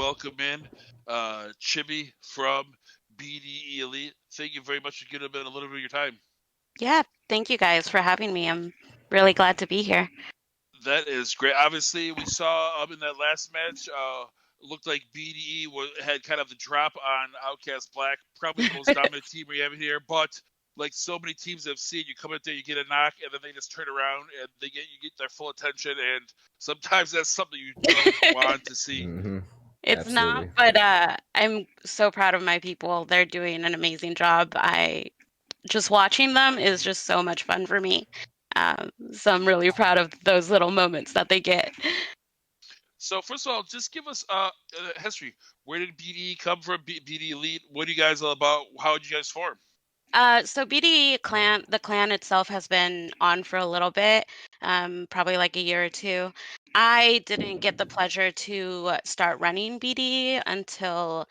welcome in Chibi from BDE Elite. Thank you very much for giving a little bit of your time. Yeah, thank you guys for having me. I'm really glad to be here. That is great. Obviously, we saw in that last match, looked like BDE had kind of the drop on Outcast Black, probably the most dominant team we have here. But like so many teams have seen, you come out there, you get a knock, and then they just turn around and you get their full attention. And sometimes that's something you don't want to see. Mm-hmm. It's not, Absolutely. but I'm so proud of my people. They're doing an amazing job. I just watching them is just so much fun for me. So I'm really proud of those little moments that they get. So first of all, just give us history. Where did BDE come from? BDE Elite. What are you guys all about? How did you guys form? So BDE clan, the clan itself has been on for a little bit, probably like a year or two. I didn't get the pleasure to start running BDE until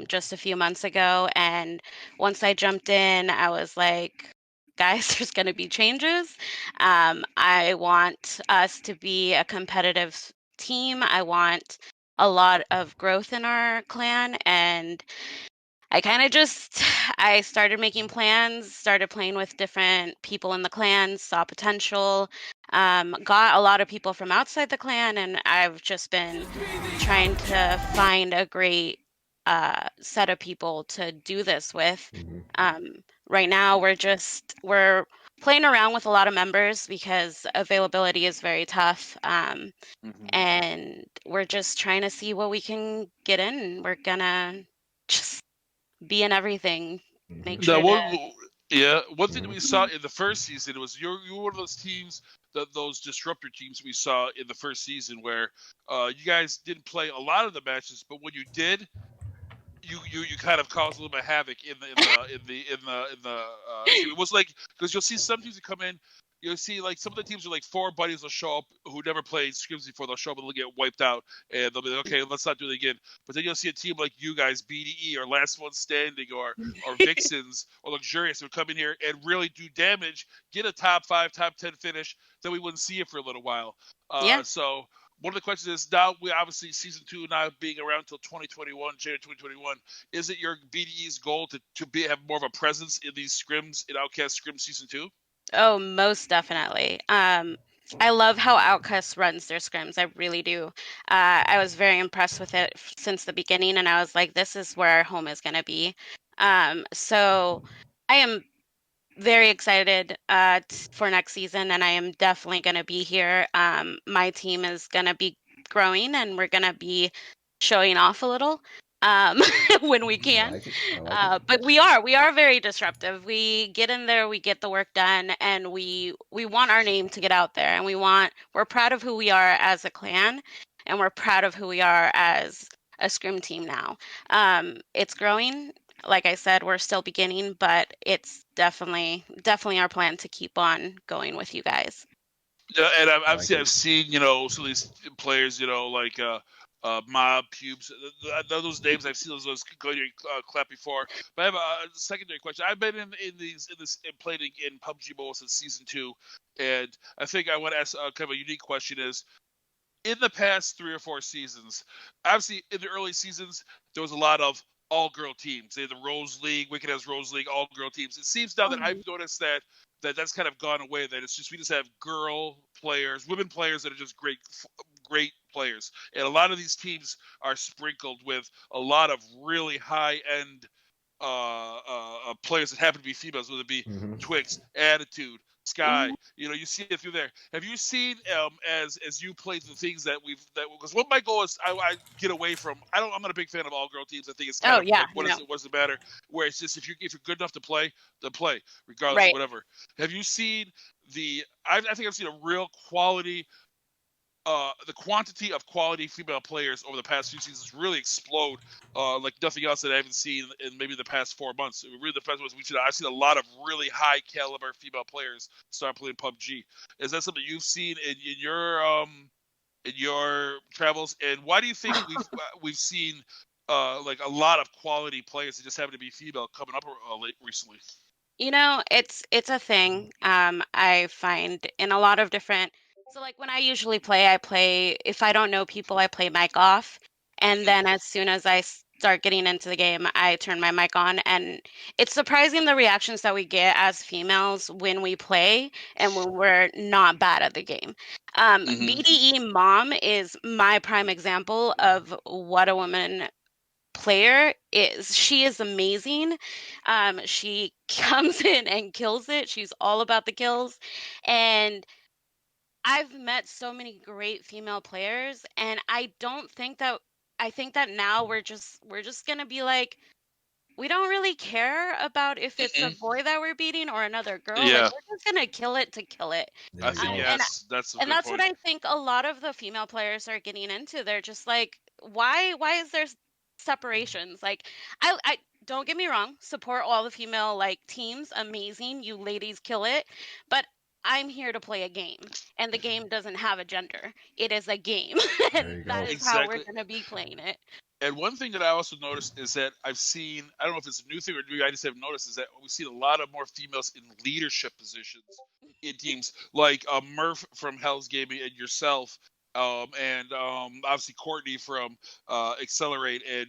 just a few months ago. And once I jumped in, I was like, guys, there's going to be changes. I want us to be a competitive team. I want a lot of growth in our clan. And I kind of just I started making plans, started playing with different people in the clan, saw potential, got a lot of people from outside the clan, and I've just been trying to find a great set of people to do this with. Mm-hmm. Right now, we're playing around with a lot of members because availability is very tough, Mm-hmm. and we're just trying to see what we can get in. We're gonna just be in everything. Make Mm-hmm. Now, sure to. one thing that we Mm-hmm. saw in the first season was you were one of those teams, those disruptor teams we saw in the first season where you guys didn't play a lot of the matches, but when you did, you kind of caused a little bit of havoc in the team. It was like because you'll see some teams that come in. You'll see like some of the teams are like four buddies will show up who never played scrims before. They'll show up and they'll get wiped out, and they'll be like, okay, let's not do it again. But then you'll see a team like you guys, BDE or Last One Standing or Vixens or Luxurious who come in here and really do damage, get a top 5, top 10 finish. Then we wouldn't see it for a little while. Yeah. So one of the questions is now we obviously season 2 now being around until 2021, January 2021. Is it your BDE's goal to have more of a presence in these scrims in Outcast Scrim season 2? Oh, most definitely. I love how Outcast runs their scrims. I really do. I was very impressed with it since the beginning, and I was like, this is where our home is going to be. So I am very excited for next season, and I am definitely going to be here. My team is going to be growing, and we're going to be showing off a little um, when we I can. like it. I like it. But we are very disruptive. We get in there, we get the work done, and we want our name to get out there, and we're proud of who we are as a clan, and we're proud of who we are as a scrim team now. It's growing. Like I said, we're still beginning, but it's definitely our plan to keep on going with you guys. Yeah, and I like it. I've seen some of these players, like Mob, Pubes, those names I've seen those go to your clap before. But I have a secondary question. I've been in playing in PUBG Mobile since season 2, and I think I want to ask kind of a unique question is in the past 3 or 4 seasons, obviously in the early seasons, there was a lot of all girl teams. They had the Rose League, Wicked has Rose League, all girl teams. It seems now that I've noticed that's kind of gone away. That it's just we just have girl players, women players that are just great players, and a lot of these teams are sprinkled with a lot of really high end players that happen to be females, whether it be Mm-hmm. Twix, Attitude, Sky. Mhm. You see it through there. Have you seen as you play the things that because what my goal is I get away from I'm not a big fan of all girl teams. I think it's kind Oh of yeah, like no, what's the matter? Where it's just if you're good enough to play, then play regardless of right. whatever. Have you seen I think I've seen a real quality the quantity of quality female players over the past few seasons really explode like nothing else that I haven't seen in maybe the past 4 months. Really, the past ones I've seen a lot of really high caliber female players start playing PUBG. Is that something you've seen in your travels? And why do you think we've seen like a lot of quality players that just happen to be female coming up recently? It's a thing. I find in a lot of different. So like when I usually play, I play if I don't know people, I play mic off, And Mhm. then as soon as I start getting into the game, I turn my mic on, and it's surprising the reactions that we get as females when we play and when we're not bad at the game. Mhm. BDE Mom is my prime example of what a woman player is. She is amazing. She comes in and kills it. She's all about the kills. And I've met so many great female players, and I think that now we're just gonna be like, we don't really care about if it's a Mhm. boy that we're beating or another girl. Like, Yeah, we're just gonna kill it to kill it. There I you think go. And yes, that's a and good that's what point. I think a lot of the female players are getting into. They're just like, why is there separations? Like, I don't get me wrong, support all the female like teams, amazing, you ladies kill it, but I'm here to play a game, and the game doesn't have a gender. It is a game, There and you that go. is how we're Exactly. gonna be playing it. And one thing that I also noticed is that I've seen, I don't know if it's a new thing or new, I just have noticed, is that we've seen a lot of more females in leadership positions in teams, like Murph from Hell's Gaming and yourself, and obviously Courtney from Accelerate, and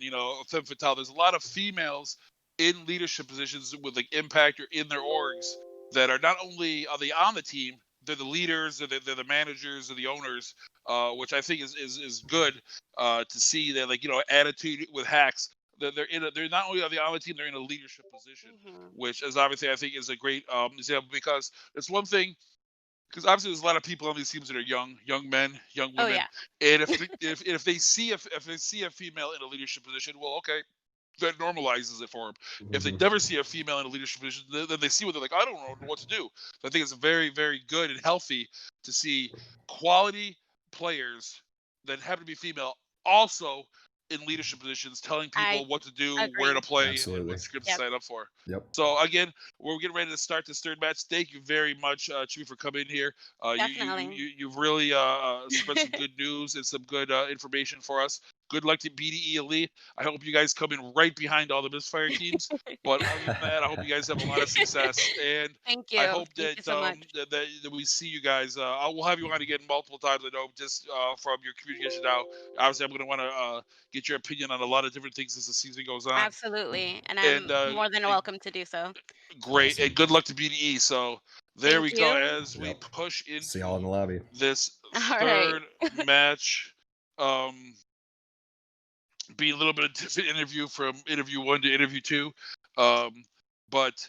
Femme Fatale. There's a lot of females in leadership positions with like impact or in their orgs that are not only are they on the team, they're the leaders, they're the managers, or the owners, which I think is good to see that, like, attitude with hacks. They're not only are they on the team, they're in a leadership position, Hmm. which is obviously I think is a great example, because it's one thing, because obviously there's a lot of people on these teams that are young men, young Oh women, yeah. and if they see if they see a female in a leadership position, well, okay, that normalizes it for them. If they Hmm. never see a female in a leadership position, then they see what they're like. I don't know what to do. So I think it's very, very good and healthy to see quality players that happen to be female also in leadership positions, telling I people what to do, where to agree. play, and Absolutely. what scripts to Yep. sign up for. Yep. So again, we're getting ready to start this third match. Thank you very much, Chewy, for coming in here. Definitely. You've really spread some good news and some good information for us. Good luck to BDE Elite. I hope you guys come in right behind all the misfire teams. But other than that, I hope you guys have a lot of success, and Thank I you. hope Thank that you so much. that we see you guys. We'll have you on again multiple times. I know, just from your communication now. Obviously, I'm going to want to get your opinion on a lot of different things as the season goes on. Absolutely. And And I'm more than welcome to do so. great, and Awesome. good luck to BDE. So there Thank we go. you. As we Yep. push See y'all in into the lobby. this All right. third match. Um, be a little bit of different interview from interview one to interview two. Um, but